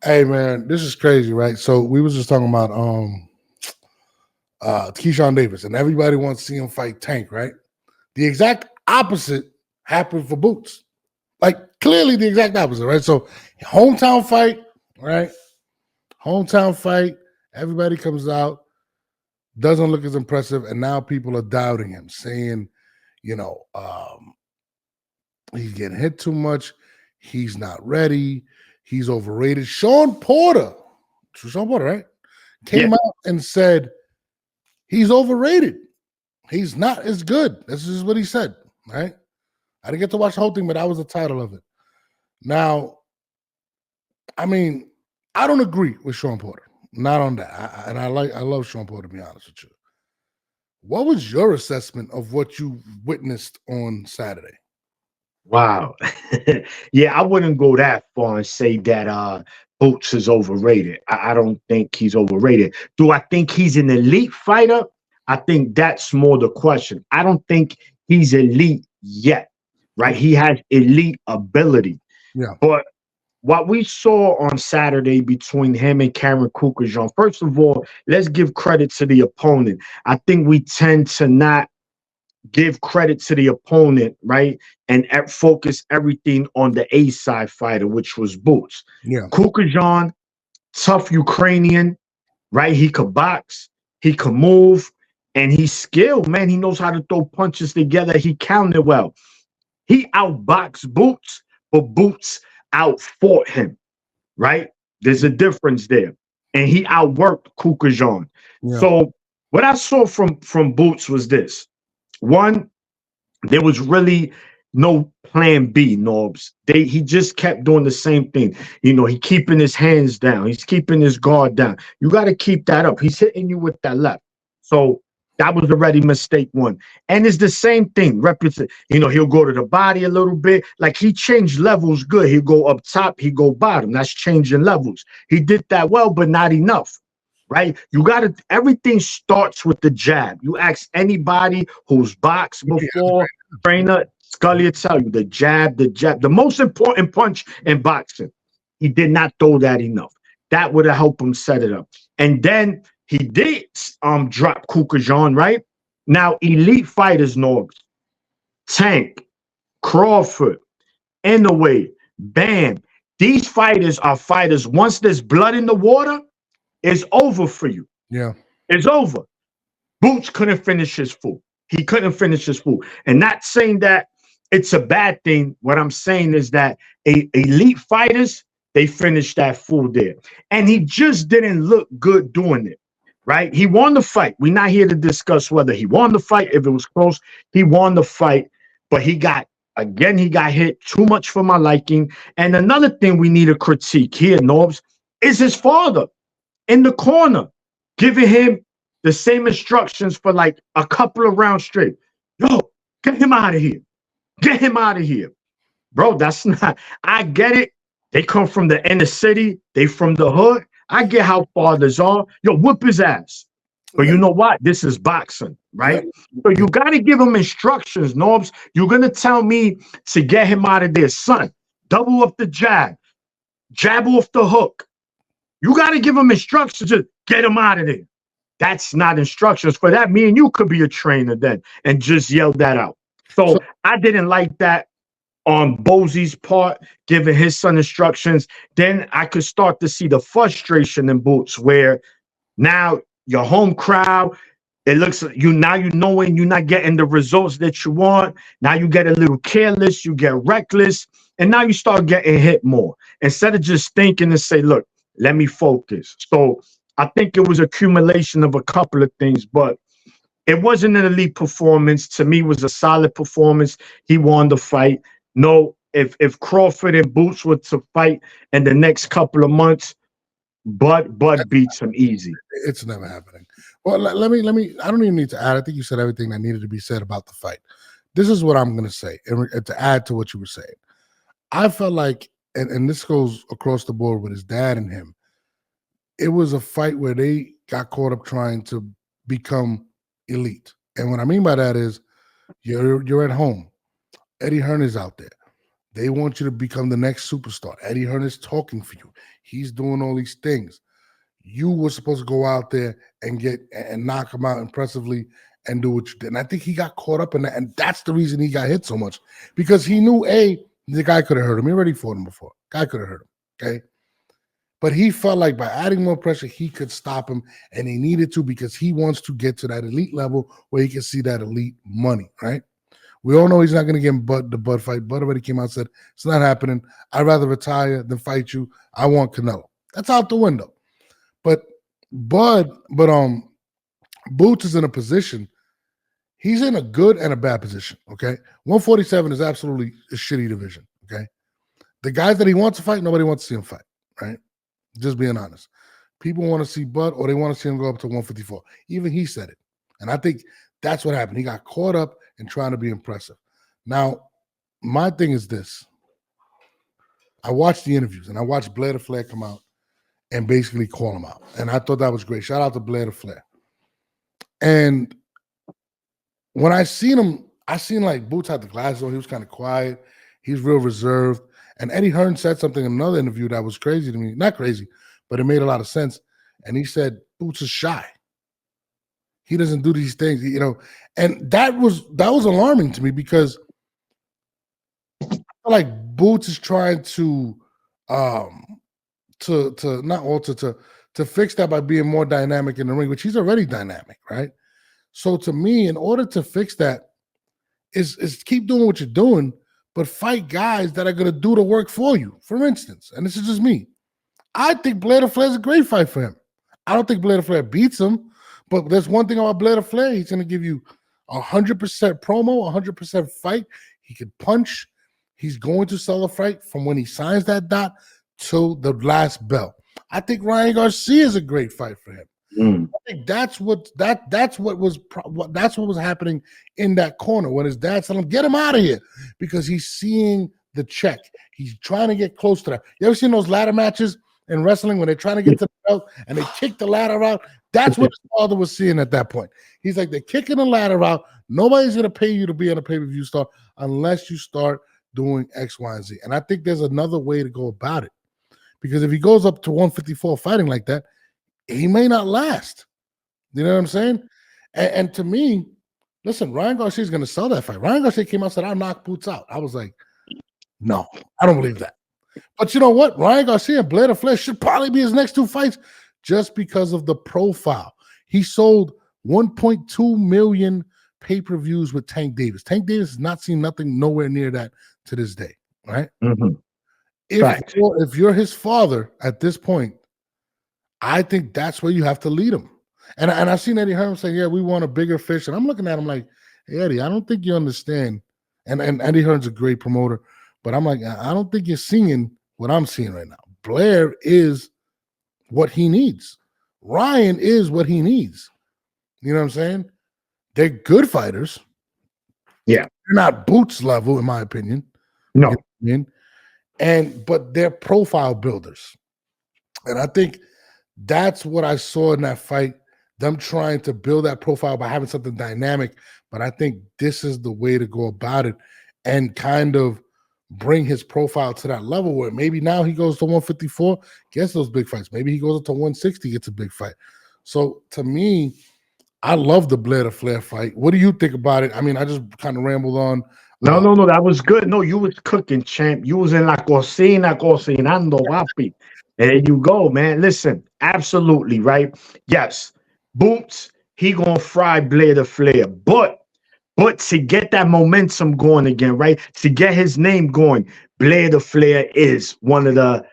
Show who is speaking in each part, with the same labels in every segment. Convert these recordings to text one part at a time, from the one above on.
Speaker 1: Hey man, this is crazy, right? So we was just talking about Keyshawn Davis, and everybody wants to see him fight Tank, right? The exact opposite happened for Boots. Like clearly the exact opposite, right? So hometown fight, right? Hometown fight, everybody comes out, doesn't look as impressive, and now people are doubting him, saying, you know, he's getting hit too much, he's not ready, he's overrated. Shawn Porter, right? Came out and said he's overrated. He's not as good. This is what he said, right? I didn't get to watch the whole thing, but that was the title of it. Now, I mean, I don't agree with Shawn Porter. Not on that. I love Shawn Porter, to be honest with you. What was your assessment of what you witnessed on Saturday?
Speaker 2: Wow. Yeah, I wouldn't go that far and say that Boots is overrated. I don't think he's overrated. Do I think he's an elite fighter? I think that's more the question. I don't think he's elite yet, right? He has elite ability.
Speaker 1: Yeah.
Speaker 2: But what we saw on Saturday between him and 𝐷𝐿, first of all, let's give credit to the opponent. I think we tend to not give credit to the opponent, right? And focus everything on the A side fighter, which was Boots.
Speaker 1: Yeah.
Speaker 2: 𝐷𝐿, tough Ukrainian, right? He could box, he could move, and he's skilled, man. He knows how to throw punches together. He counted well. He outboxed Boots, but Boots outfought him, right? There's a difference there. And he outworked 𝐷𝐿.
Speaker 1: Yeah.
Speaker 2: So what I saw from Boots was this. One, there was really no plan B, Norbs. He just kept doing the same thing. You know, he keeping his hands down. He's keeping his guard down. You got to keep that up. He's hitting you with that left. So that was already mistake one. And it's the same thing. You know, he'll go to the body a little bit. Like he changed levels good. He'll go up top, he go bottom. That's changing levels. He did that well, but not enough. Right? You got to, everything starts with the jab. You ask anybody who's boxed before, trainer, Scully will tell you the jab, the most important punch in boxing. He did not throw that enough. That would have helped him set it up. And then he did drop 𝐷𝐿, right? Now, elite fighters, Norbs, Tank, Crawford, Inoue, Benn, these fighters are fighters. Once there's blood in the water, it's over for you.
Speaker 1: Yeah.
Speaker 2: It's over. Boots couldn't finish his food. He couldn't finish his food. And not saying that it's a bad thing. What I'm saying is that elite fighters, they finished that food there. And he just didn't look good doing it, right? He won the fight. We're not here to discuss whether he won the fight. If it was close, he won the fight. But he got hit too much for my liking. And another thing we need to critique here, Norbs, is his father in the corner, giving him the same instructions for like a couple of rounds straight. Yo, get him out of here. Get him out of here. Bro, that's not, I get it. They come from the inner city. They from the hood. I get how fathers are. Yo, whip his ass. But you know what? This is boxing, right? So you got to give him instructions, Norbs. You're going to tell me to get him out of there. Son, double up the jab. Jab off the hook. You got to give him instructions to get him out of there. That's not instructions. For that, me and you could be a trainer then and just yell that out. So I didn't like that on Bosie's part, giving his son instructions. Then I could start to see the frustration in Boots, where now your home crowd, it looks like you knowing you're not getting the results that you want. Now you get a little careless, you get reckless, and now you start getting hit more. Instead of just thinking and say, look, let me focus. So I think it was accumulation of a couple of things, but it wasn't an elite performance. To me, it was a solid performance. He won the fight. No, if Crawford and Boots were to fight in the next couple of months, Bud beats him easy.
Speaker 1: It's never happening. Well, let me. I don't even need to add. I think you said everything that needed to be said about the fight. This is what I'm going to say, and to add to what you were saying. I felt like, and this goes across the board with his dad and him, it was a fight where they got caught up trying to become elite. And what I mean by that is you're at home. Eddie Hearn is out there. They want you to become the next superstar. Eddie Hearn is talking for you. He's doing all these things. You were supposed to go out there and knock him out impressively and do what you did. And I think he got caught up in that. And that's the reason he got hit so much. Because he knew, the guy could have hurt him. He already fought him before. Guy could have hurt him. Okay. But he felt like by adding more pressure, he could stop him. And he needed to, because he wants to get to that elite level where he can see that elite money, right? We all know he's not going to get the Bud fight. Bud already came out and said, it's not happening. I'd rather retire than fight you. I want Canelo. That's out the window. But Boots is in a position. He's in a good and a bad position, okay? 147 is absolutely a shitty division, okay? The guys that he wants to fight, nobody wants to see him fight, right? Just being honest. People want to see Bud, or they want to see him go up to 154. Even he said it. And I think that's what happened. He got caught up and trying to be impressive. Now, my thing is this. I watched the interviews, and I watched Blair Flair come out and basically call him out. And I thought that was great. Shout out to Blair Flair. And when I seen him, I seen like Boots had the glasses on. He was kind of quiet. He's real reserved. And Eddie Hearn said something in another interview that was crazy to me. Not crazy, but it made a lot of sense. And he said, Boots is shy. He doesn't do these things, and that was alarming to me, because I feel like Boots is trying to fix that by being more dynamic in the ring, which he's already dynamic, right? So to me, in order to fix that, is keep doing what you're doing, but fight guys that are going to do the work for you. For instance, and this is just me, I think Blair Flair is a great fight for him. I don't think Blair Flair beats him. But there's one thing about Blair Flair. He's going to give you 100% promo, 100% fight. He can punch. He's going to sell a fight from when he signs that dot to the last bell. I think Ryan Garcia is a great fight for him. I think that's what was happening in that corner when his dad said, "Get him out of here," because he's seeing the check. He's trying to get close to that. You ever seen those ladder matches in wrestling when they're trying to get to the belt and they kick the ladder out? That's what his father was seeing at that point. He's like, they're kicking the ladder out. Nobody's going to pay you to be on a pay-per-view star unless you start doing X, Y, and Z. And I think there's another way to go about it. Because if he goes up to 154 fighting like that, he may not last. You know what I'm saying? And to me, listen, Ryan Garcia is going to sell that fight. Ryan Garcia came out and said, I'll knock Boots out. I was like, no, I don't believe that. But you know what? Ryan Garcia and Blair Flair should probably be his next two fights, just because of the profile. He sold 1.2 million pay-per-views with Tank Davis. Tank Davis has not seen nothing nowhere near that to this day, right? If you're his father at this point, I think that's where you have to lead him. And I've seen Eddie Hearn say, yeah, we want a bigger fish. And I'm looking at him like, hey, Eddie, I don't think you understand. And Eddie Hearn's a great promoter, but I'm like, I don't think you're seeing what I'm seeing right now. Blair is what he needs. Ryan is what he needs. You know what I'm saying? They're good fighters.
Speaker 2: Yeah.
Speaker 1: They're not Boots level, in my opinion.
Speaker 2: No.
Speaker 1: You know what I mean? But they're profile builders. And I think that's what I saw in that fight, them trying to build that profile by having something dynamic. But I think this is the way to go about it and kind of bring his profile to that level where maybe now he goes to 154, gets those big fights. Maybe he goes up to 160, gets a big fight. So to me, I love the Blair Flair fight. What do you think about it? I mean, I just kind of rambled on.
Speaker 2: No, that was good. No, you was cooking, champ. You was in la cocina, cocinando, papi. There you go, man. Listen, absolutely, right? Yes, Boots, he gonna fry Blair Flair, but to get that momentum going again, right? To get his name going, Blair Flair is one of the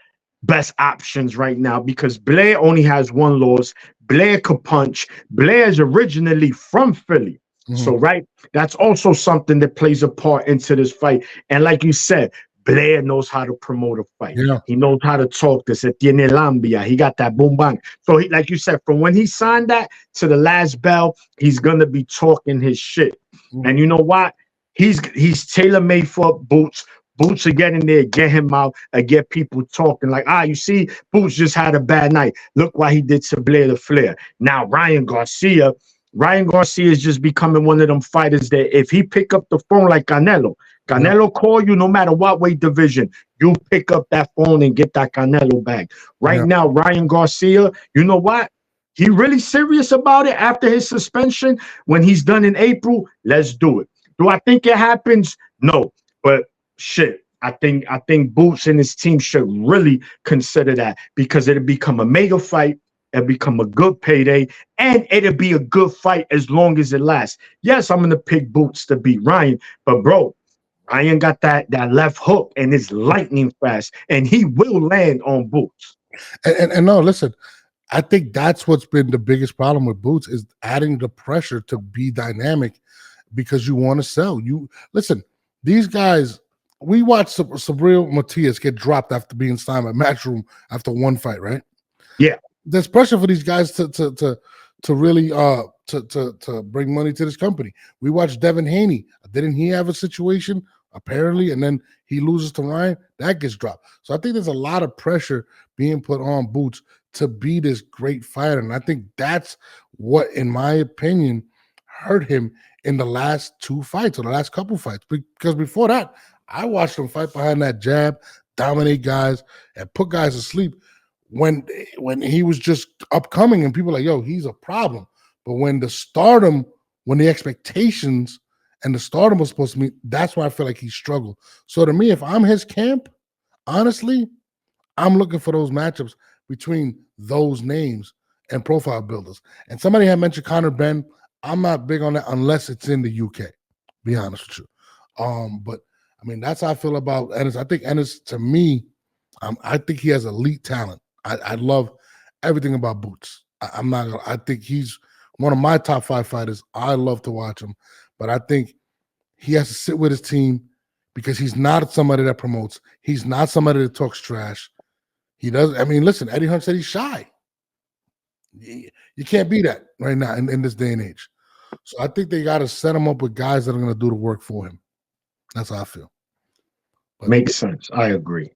Speaker 2: best options right now because Blair only has one loss. Blair could punch. Blair is originally from Philly. So, right, that's also something that plays a part into this fight. And like you said, Blair knows how to promote a fight. Yeah. He knows how to talk this. Tiene lambia. He got that boom bang. So, he, like you said, from when he signed that to the last bell, he's going to be talking his shit. And you know what? He's tailor-made for Boots. Boots are getting there, get him out, and get people talking like, you see, Boots just had a bad night. Look what he did to Blair Flair. Now, Ryan Garcia is just becoming one of them fighters that if he pick up the phone like Canelo, Canelo call you no matter what weight division. You pick up that phone and get that Canelo bag. Right now, Ryan Garcia, you know what? He really serious about it after his suspension. When he's done in April, let's do it. Do I think it happens? No. But shit, I think Boots and his team should really consider that, because it'll become a mega fight. It'll become a good payday, and it'll be a good fight as long as it lasts. Yes, I'm gonna pick Boots to beat Ryan, but bro, Ryan got that left hook and it's lightning fast, and he will land on Boots.
Speaker 1: And no, listen, I think that's what's been the biggest problem with Boots, is adding the pressure to be dynamic because you want to sell. You listen, these guys. We watched Subriel Matias get dropped after being signed at Matchroom after one fight, right?
Speaker 2: Yeah.
Speaker 1: There's pressure for these guys to really to bring money to this company. We watched Devin Haney. Didn't he have a situation apparently, and then he loses to Ryan? That gets dropped. So I think there's a lot of pressure being put on Boots to be this great fighter, and I think that's what, in my opinion, hurt him in the last two fights or the last couple fights. Because before that, I watched him fight behind that jab, dominate guys, and put guys to sleep when he was just upcoming, and people were like, yo, he's a problem. But when the expectations and the stardom was supposed to meet, that's why I feel like he struggled. So to me, if I'm his camp, honestly, I'm looking for those matchups between those names and profile builders. And somebody had mentioned Conor Benn. I'm not big on that unless it's in the UK, be honest with you. But I mean, that's how I feel about Ennis. I think Ennis, to me, I think he has elite talent. I love everything about Boots. I think he's one of my top 5 fighters. I love to watch him, but I think he has to sit with his team because he's not somebody that promotes. He's not somebody that talks trash. He does. I mean, listen, Eddie Hunt said he's shy. You can't be that right now in this day and age. So I think they got to set him up with guys that are going to do the work for him. That's how I feel. But
Speaker 2: makes sense. I agree.